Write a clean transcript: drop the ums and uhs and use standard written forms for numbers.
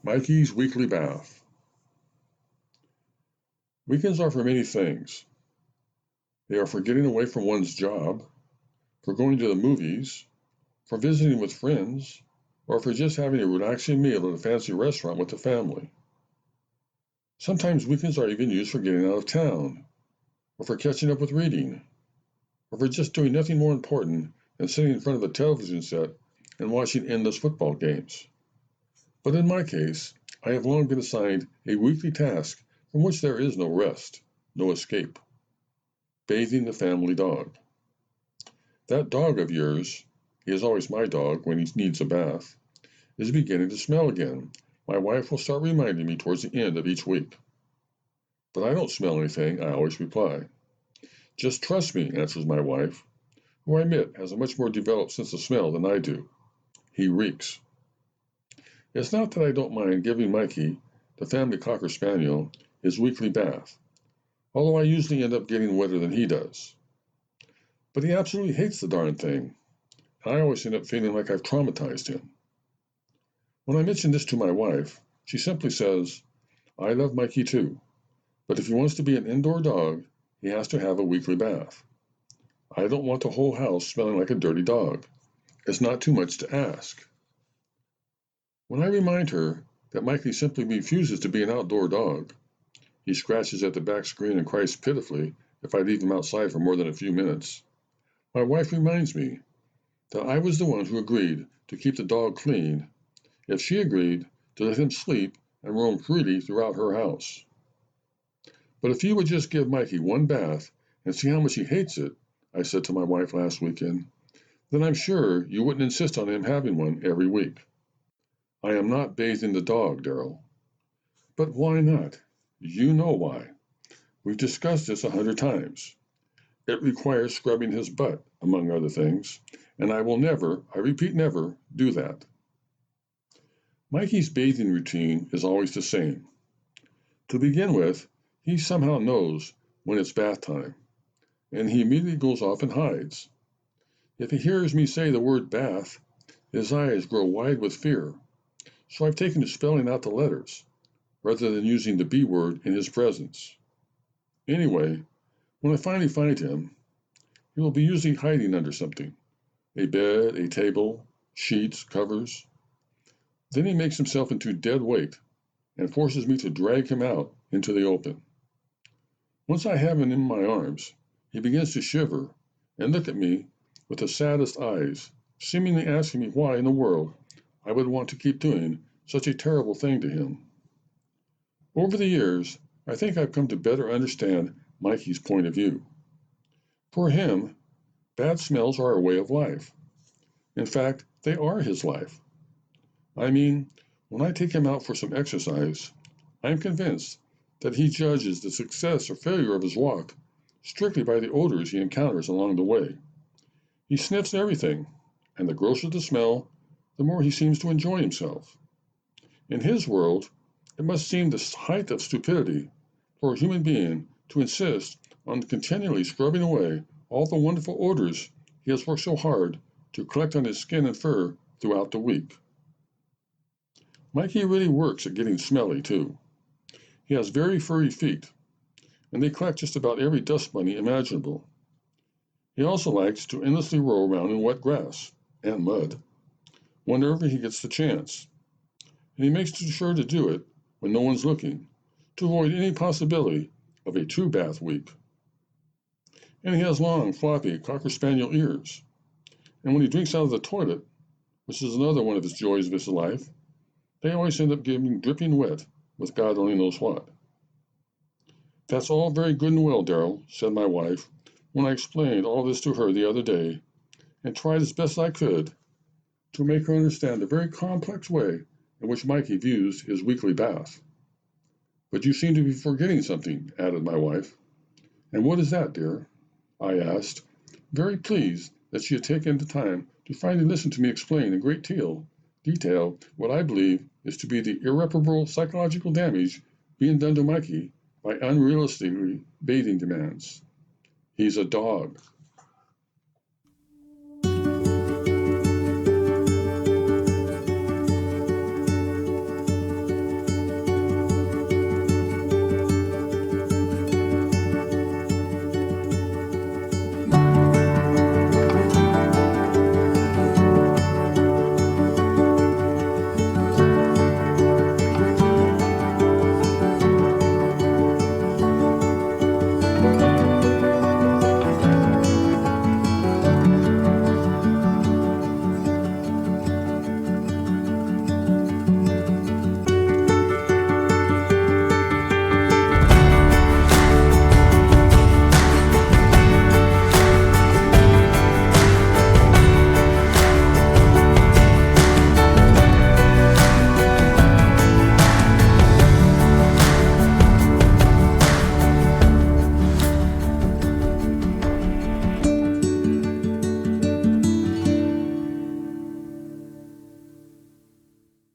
Mikey's weekly bath. Weekends are for many things. They are for getting away from one's job, for going to the movies, for visiting with friends, or for just having a relaxing meal at a fancy restaurant with the family. Sometimes weekends are even used for getting out of town, or for catching up with reading, or for just doing nothing more important than sitting in front of a television set and watching endless football games. But in my case, I have long been assigned a weekly task from which there is no rest, no escape: bathing the family dog. That dog of yours, he is always my dog when he needs a bath, is beginning to smell again. My wife will start reminding me towards the end of each week. But I don't smell anything, I always reply. Just trust me, answers my wife, who I admit has a much more developed sense of smell than I do. He reeks. It's not that I don't mind giving Mikey, the family Cocker Spaniel, his weekly bath, although I usually end up getting wetter than he does. But he absolutely hates the darn thing, and I always end up feeling like I've traumatized him. When I mention this to my wife, she simply says, I love Mikey too, but if he wants to be an indoor dog, he has to have a weekly bath. I don't want the whole house smelling like a dirty dog. It's not too much to ask. When I remind her that Mikey simply refuses to be an outdoor dog, he scratches at the back screen and cries pitifully if I leave him outside for more than a few minutes, my wife reminds me that I was the one who agreed to keep the dog clean if she agreed to let him sleep and roam freely throughout her house. But if you would just give Mikey one bath and see how much he hates it, I said to my wife last weekend, then I'm sure you wouldn't insist on him having one every week. I am not bathing the dog, Daryl. But why not? You know why. We've discussed this 100 times. It requires scrubbing his butt, among other things, and I will never, I repeat never, do that. Mikey's bathing routine is always the same. To begin with, he somehow knows when it's bath time, and he immediately goes off and hides. If he hears me say the word bath, his eyes grow wide with fear, so I've taken to spelling out the letters, rather than using the B word in his presence. Anyway, when I finally find him, he will be usually hiding under something: a bed, a table, sheets, covers. Then he makes himself into dead weight and forces me to drag him out into the open. Once I have him in my arms, he begins to shiver and look at me with the saddest eyes, seemingly asking me why in the world I would want to keep doing such a terrible thing to him. Over the years, I think I've come to better understand Mikey's point of view. For him, bad smells are a way of life. In fact, they are his life. I mean, when I take him out for some exercise, I'm convinced that he judges the success or failure of his walk strictly by the odors he encounters along the way. He sniffs everything, and the grosser the smell, the more he seems to enjoy himself. In his world, it must seem the height of stupidity for a human being to insist on continually scrubbing away all the wonderful odors he has worked so hard to collect on his skin and fur throughout the week. Mikey really works at getting smelly, too. He has very furry feet, and they collect just about every dust bunny imaginable. He also likes to endlessly roll around in wet grass and mud whenever he gets the chance, and he makes sure to do it when no one's looking, to avoid any possibility of a true bath week. And he has long, floppy Cocker Spaniel ears, and when he drinks out of the toilet, which is another one of his joys of his life, they always end up getting dripping wet with God only knows what. That's all very good and well, Daryl, said my wife, when I explained all this to her the other day, and tried as best I could to make her understand the very complex way in which Mikey views his weekly bath. But you seem to be forgetting something, added my wife. And what is that, dear? I asked, very pleased that she had taken the time to finally listen to me explain in great detail what I believe is to be the irreparable psychological damage being done to Mikey by unrealistically bathing demands. He's a dog.